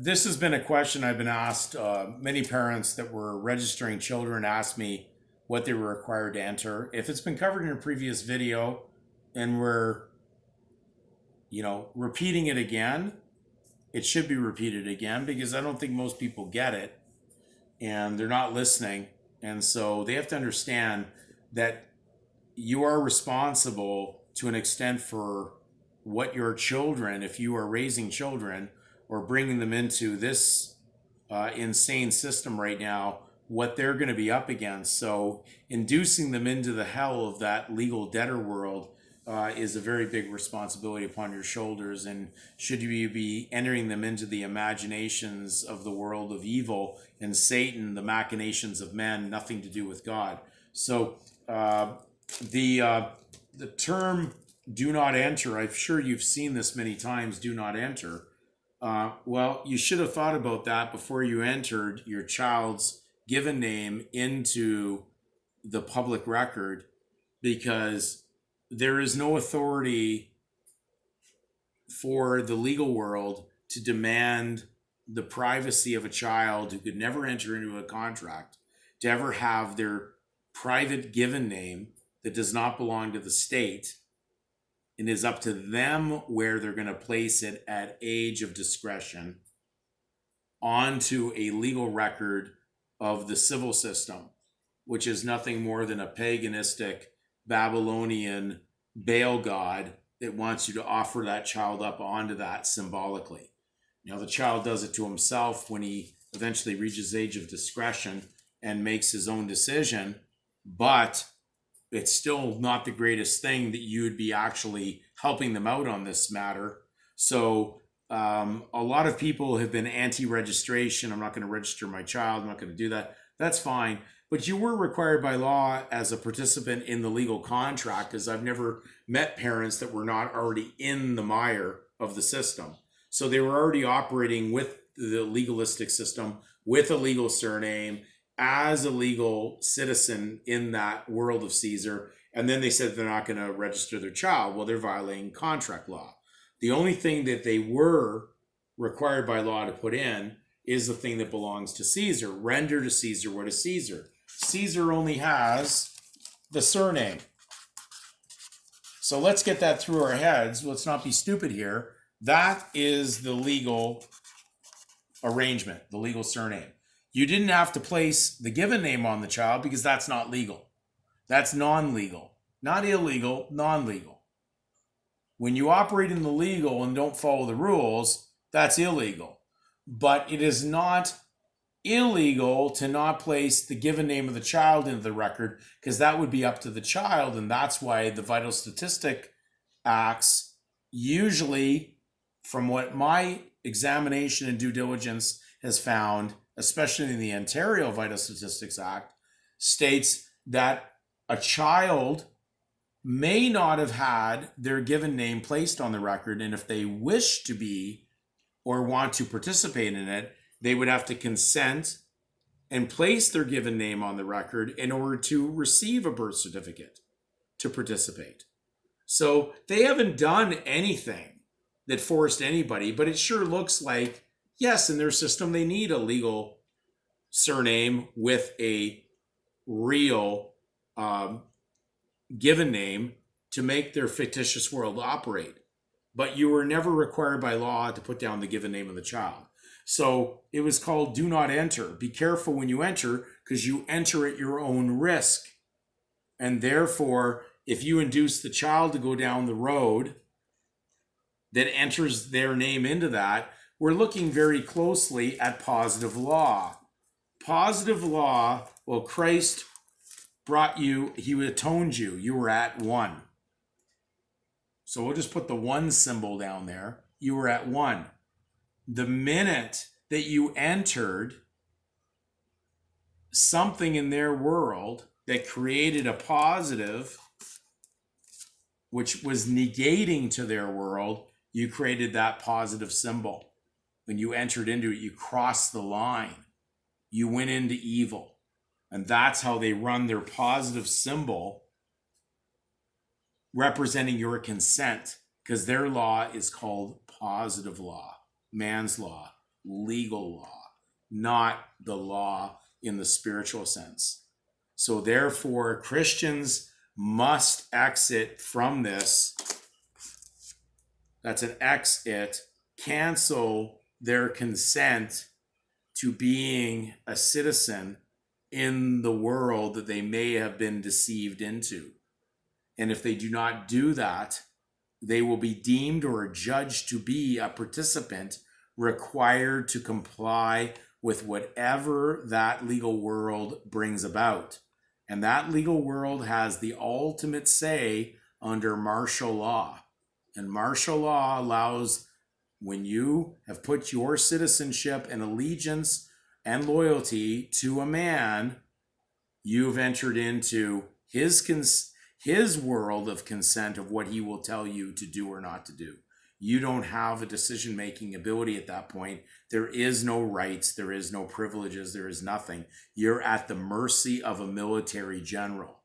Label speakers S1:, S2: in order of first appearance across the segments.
S1: This has been a question I've been asked. Many parents that were registering children asked me what they were required to enter. If it's been covered in a previous video and we're, repeating it again, it should be repeated again because I don't think most people get it and they're not listening. And so they have to understand that you are responsible to an extent for what your children, if you are raising children or bringing them into this insane system right now, what they're going to be up against. So, inducing them into the hell of that legal debtor world is a very big responsibility upon your shoulders. And should you be entering them into the imaginations of the world of evil and Satan, the machinations of men, nothing to do with God. So, the term "do not enter," I'm sure you've seen this many times. Do not enter. Well, you should have thought about that before you entered your child's given name into the public record, because there is no authority for the legal world to demand the privacy of a child who could never enter into a contract to ever have their private given name that does not belong to the state, and is up to them where they're going to place it at age of discretion onto a legal record of the civil system, which is nothing more than a paganistic Babylonian Baal god that wants you to offer that child up onto that symbolically. Now, the child does it to himself when he eventually reaches age of discretion and makes his own decision, but it's still not the greatest thing that you would be actually helping them out on this matter. So a lot of people have been anti-registration. I'm not going to register my child. I'm not going to do that. That's fine. But you were required by law as a participant in the legal contract, as I've never met parents that were not already in the mire of the system. So they were already operating with the legalistic system, with a legal surname, as a legal citizen in that world of Caesar. And then they said they're not going to register their child. Well, they're violating contract law. The only thing that they were required by law to put in is the thing that belongs to Caesar. Render to Caesar what is Caesar. Caesar only has the surname. So let's get that through our heads. Let's not be stupid here. That is the legal arrangement, the legal surname. You didn't have to place the given name on the child because that's not legal. That's non-legal. Not illegal, non-legal. When you operate in the legal and don't follow the rules, that's illegal. But it is not illegal to not place the given name of the child into the record, because that would be up to the child. And that's why the Vital Statistic Acts, usually, from what my examination and due diligence has found, especially in the Ontario Vital Statistics Act, states that a child may not have had their given name placed on the record, and if they wish to be or want to participate in it, they would have to consent and place their given name on the record in order to receive a birth certificate to participate. So they haven't done anything that forced anybody, but it sure looks like, yes, in their system, they need a legal surname with a real given name to make their fictitious world operate. But you were never required by law to put down the given name of the child. So it was called do not enter. Be careful when you enter, because you enter at your own risk. And therefore, if you induce the child to go down the road that enters their name into that, we're looking very closely at positive law. Positive law, well, Christ brought you, he atoned you. You were at one. So we'll just put the one symbol down there. You were at one. The minute that you entered something in their world that created a positive, which was negating to their world, you created that positive symbol. When you entered into it, you crossed the line. You went into evil. And that's how they run their positive symbol, representing your consent, because their law is called positive law, man's law, legal law, not the law in the spiritual sense. So therefore, Christians must exit from this. That's an exit. Cancel their consent to being a citizen in the world that they may have been deceived into. And if they do not do that, they will be deemed or judged to be a participant required to comply with whatever that legal world brings about. And that legal world has the ultimate say under martial law. And martial law allows, when you have put your citizenship and allegiance and loyalty to a man, you've entered into his world of consent of what he will tell you to do or not to do. You don't have a decision-making ability at that point. There is no rights, there is no privileges, there is nothing. You're at the mercy of a military general.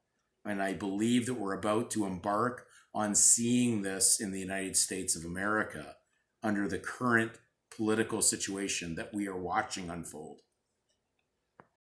S1: And I believe that we're about to embark on seeing this in the United States of America under the current political situation that we are watching unfold.